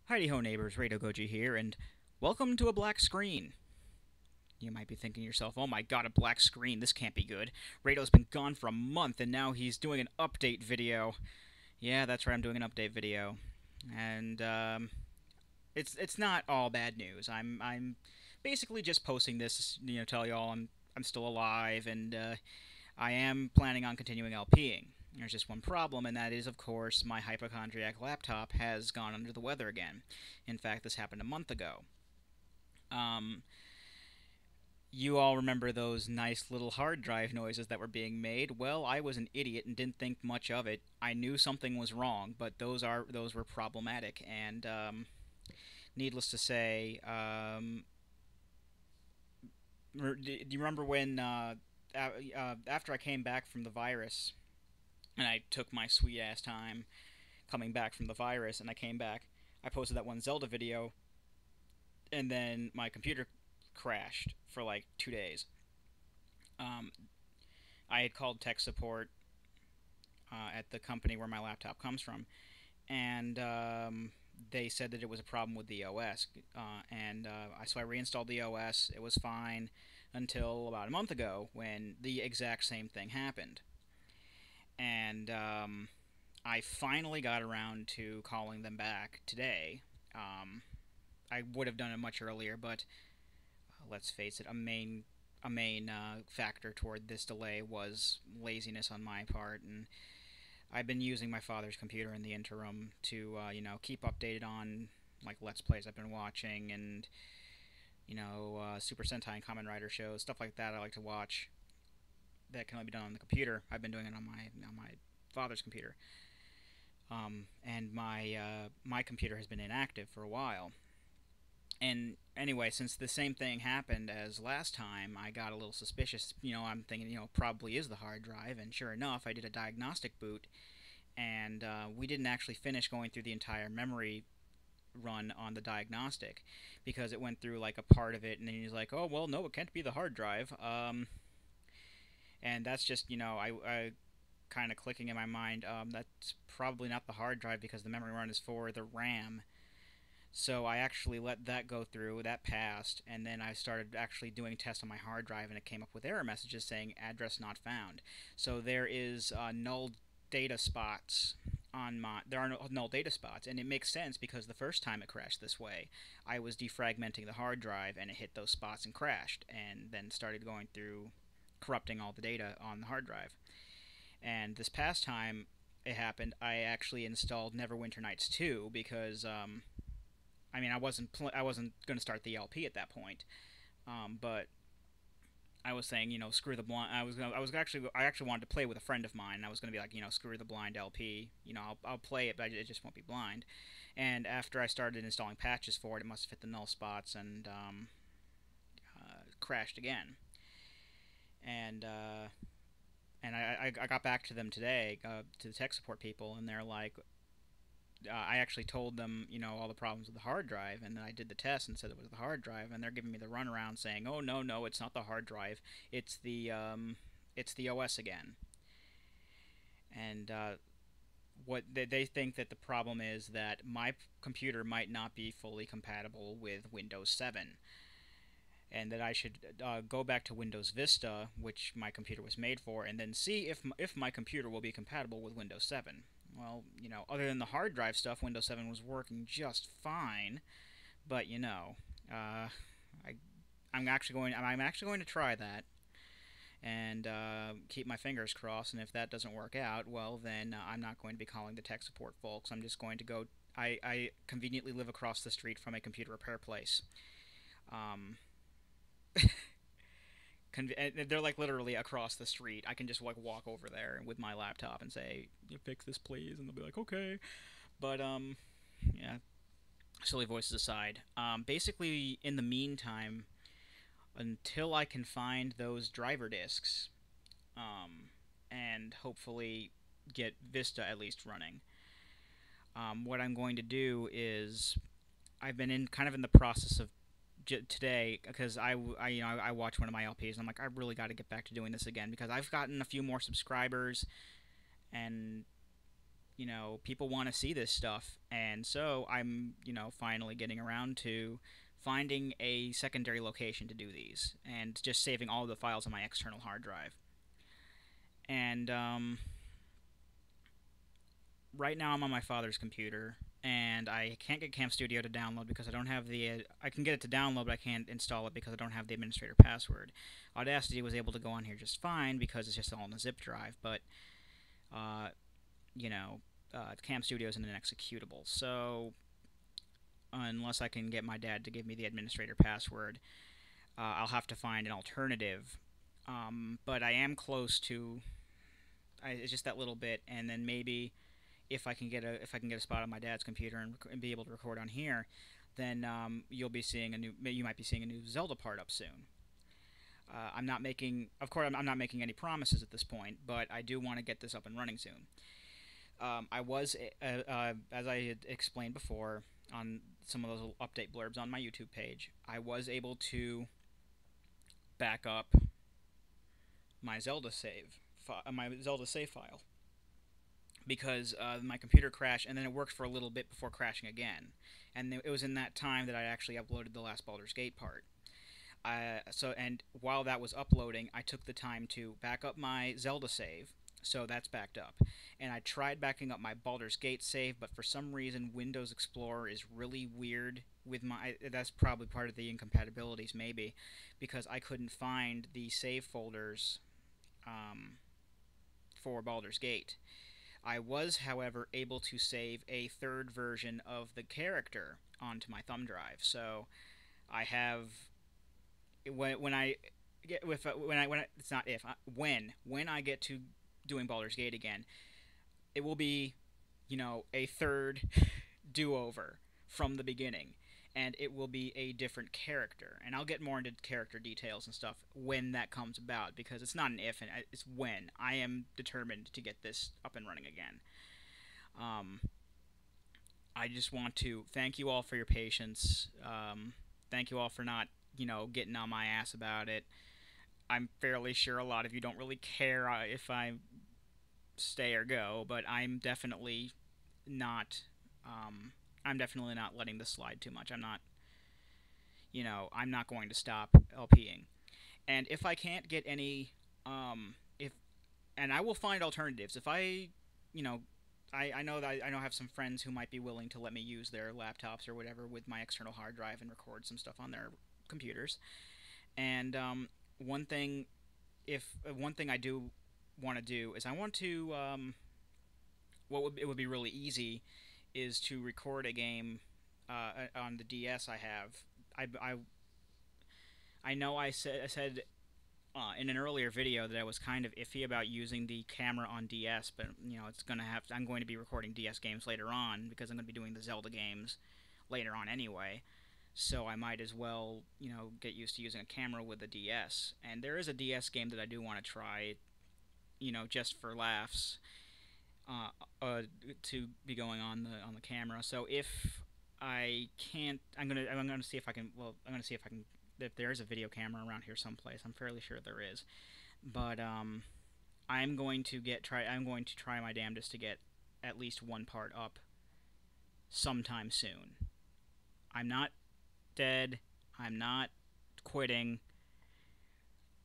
Heidi ho neighbors, Radio Goji here, and welcome to a black screen. You might be thinking to yourself, oh my god, a black screen, this can't be good. Rado's been gone for a month and now he's doing an update video. Yeah, that's right, I'm doing an update video. And it's not all bad news. I'm basically just posting this, tell y'all I'm still alive and I am planning on continuing LPing. There's just one problem, and that is, of course, my hypochondriac laptop has gone under the weather again. In fact, this happened a month ago. Um, you all remember those nice little hard drive noises that were being made? Well, I was an idiot and didn't think much of it. I knew something was wrong, but those were problematic. And needless to say, do you remember when after I came back from the virus and I took my sweet ass time coming back from the virus, and I came back, I posted that one Zelda video, and then my computer crashed for like 2 days. Um, I had called tech support at the company where my laptop comes from, and they said that it was a problem with the OS. So I reinstalled the OS. It was fine until about a month ago when the exact same thing happened. And I finally got around to calling them back today. Um, I would have done it much earlier, but let's face it, a main factor toward this delay was laziness on my part, and I've been using my father's computer in the interim to keep updated on like Let's Plays I've been watching and Super Sentai and Kamen Rider shows, stuff like that. I like to watch that can only be done on the computer. I've been doing it on my father's computer, and my computer has been inactive for a while. And anyway, since the same thing happened as last time, I got a little suspicious. I'm thinking, probably is the hard drive. And sure enough, I did a diagnostic boot, and we didn't actually finish going through the entire memory run on the diagnostic because it went through like a part of it, and then he's like, "Oh well, no, it can't be the hard drive." And that's just I kind of clicking in my mind. That's probably not the hard drive because the memory run is for the RAM. So I actually let that go through, that passed, and then I started actually doing tests on my hard drive, and it came up with error messages saying address not found. So there is null data spots on my. There are no null data spots, and it makes sense because the first time it crashed this way, I was defragmenting the hard drive, and it hit those spots and crashed, and then started going through corrupting all the data on the hard drive. And this past time it happened, I actually installed Neverwinter Nights 2 because I wasn't going to start the LP at that point, but I was saying, screw the blind. I actually wanted to play with a friend of mine. I was going to be like, screw the blind LP. I'll play it, but it just won't be blind. And after I started installing patches for it, it must have hit the null spots and crashed again. And I got back to them today, to the tech support people, and they're like, I actually told them, all the problems with the hard drive, and then I did the test and said it was the hard drive, and they're giving me the runaround saying, "Oh no, no, it's not the hard drive, it's the OS again." And what they think that the problem is that my computer might not be fully compatible with Windows 7, and that I should go back to Windows Vista, which my computer was made for, and then see if my computer will be compatible with Windows 7. Well, other than the hard drive stuff, Windows 7 was working just fine. But I I'm actually going to try that and keep my fingers crossed. And if that doesn't work out, well, then I'm not going to be calling the tech support folks. I'm just going to go. I conveniently live across the street from a computer repair place. Um, they're like literally across the street. I can just like walk over there with my laptop and say, "You fix this, please," and they'll be like, "Okay." But yeah. Silly voices aside. Basically, in the meantime, until I can find those driver disks, and hopefully get Vista at least running, what I'm going to do is I've been in kind of in the process of today because I watched one of my LPs and I'm like I really got to get back to doing this again because I've gotten a few more subscribers and people want to see this stuff, and so I'm, finally getting around to finding a secondary location to do these, and just saving all of the files on my external hard drive. And right now I'm on my father's computer, and I can't get Cam Studio to download because I don't have the. I can get it to download, but I can't install it because I don't have the administrator password. Audacity was able to go on here just fine because it's just all in a zip drive, but uh, Cam Studio isn't an executable. So unless I can get my dad to give me the administrator password, I'll have to find an alternative. But I am close to. It's just that little bit, and then maybe if I can get a spot on my dad's computer and be able to record on here, then you might be seeing a new Zelda part up soon. Of course, I'm not making any promises at this point, but I do want to get this up and running soon. I was, as I had explained before on some of those update blurbs on my YouTube page, I was able to back up my Zelda save file, because my computer crashed, and then it worked for a little bit before crashing again. And it was in that time that I actually uploaded the last Baldur's Gate part. And while that was uploading, I took the time to back up my Zelda save, so that's backed up. And I tried backing up my Baldur's Gate save, but for some reason Windows Explorer is really weird with that's probably part of the incompatibilities, maybe, because I couldn't find the save folders for Baldur's Gate. I was, however, able to save a third version of the character onto my thumb drive. So I have when I get to doing Baldur's Gate again, it will be, a third do-over from the beginning, and it will be a different character. And I'll get more into character details and stuff when that comes about, because it's not an if, and it's when. I am determined to get this up and running again. I just want to thank you all for your patience. Thank you all for not, getting on my ass about it. I'm fairly sure a lot of you don't really care if I stay or go, but I'm definitely not. I'm definitely not letting this slide too much. I'm not going to stop LPing. And if I can't get any, and I will find alternatives. If I, I know that I have some friends who might be willing to let me use their laptops or whatever with my external hard drive and record some stuff on their computers. And one thing I do want to do is I want to it would be really easy is to record a game on the DS I have. I know I said in an earlier video that I was kind of iffy about using the camera on DS, but I'm going to be recording DS games later on because I'm going to be doing the Zelda games later on anyway. So I might as well, get used to using a camera with a DS. And there is a DS game that I do want to try, just for laughs, to be going on the camera. So if I can't, I'm gonna see if I can. Well, I'm gonna see if I can. If there is a video camera around here someplace, I'm fairly sure there is. But I'm going to try my damnedest to get at least one part up sometime soon. I'm not dead. I'm not quitting.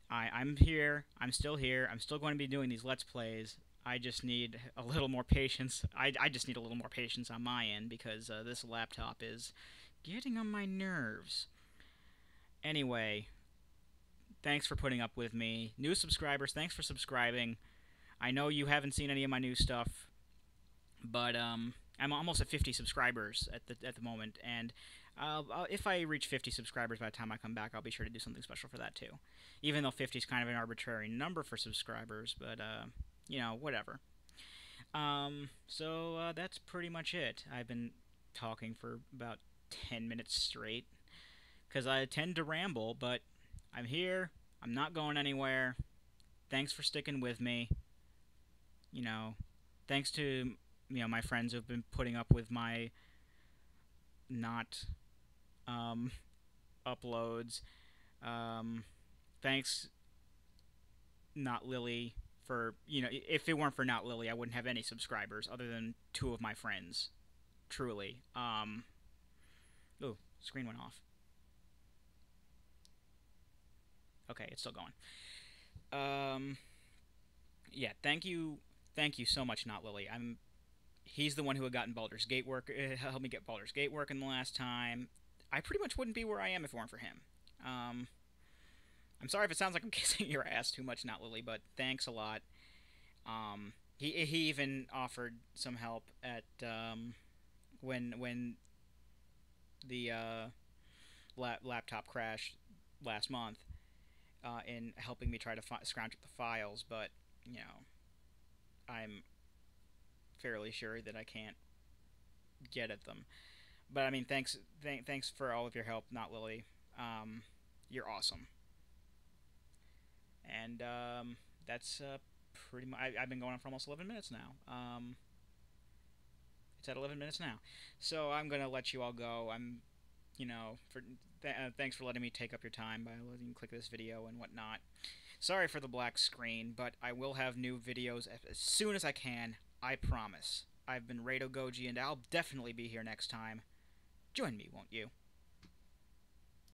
I'm here. I'm still here. I'm still going to be doing these Let's Plays. I just need a little more patience. I just need a little more patience on my end because this laptop is getting on my nerves. Anyway, thanks for putting up with me. New subscribers, thanks for subscribing. I know you haven't seen any of my new stuff, but I'm almost at 50 subscribers at the moment, and if I reach 50 subscribers by the time I come back, I'll be sure to do something special for that too. Even though 50 is kind of an arbitrary number for subscribers, but whatever. So that's pretty much it. I've been talking for about 10 minutes straight because I tend to ramble, but I'm here. I'm not going anywhere. Thanks for sticking with me. Thanks to my friends who've been putting up with my not uploads. Thanks, not Lily, for, if it weren't for Not Lily, I wouldn't have any subscribers other than two of my friends. Truly. Ooh, screen went off. Okay, it's still going. Yeah, thank you so much, Not Lily. He's the one who had gotten Baldur's Gate work, helped me get Baldur's Gate working the last time. I pretty much wouldn't be where I am if it weren't for him. I'm sorry if it sounds like I'm kissing your ass too much, Not Lily, but thanks a lot. He even offered some help at when the laptop crashed last month, in helping me try to scrounge up the files, but I'm fairly sure that I can't get at them. But I mean, thanks for all of your help, Not Lily. You're awesome. And that's pretty much. I've been going on for almost 11 minutes now. It's at 11 minutes now, so I'm gonna let you all go. Thanks for letting me take up your time by letting you click this video and whatnot. Sorry for the black screen, but I will have new videos as soon as I can. I promise. I've been Rado Goji, and I'll definitely be here next time. Join me, won't you?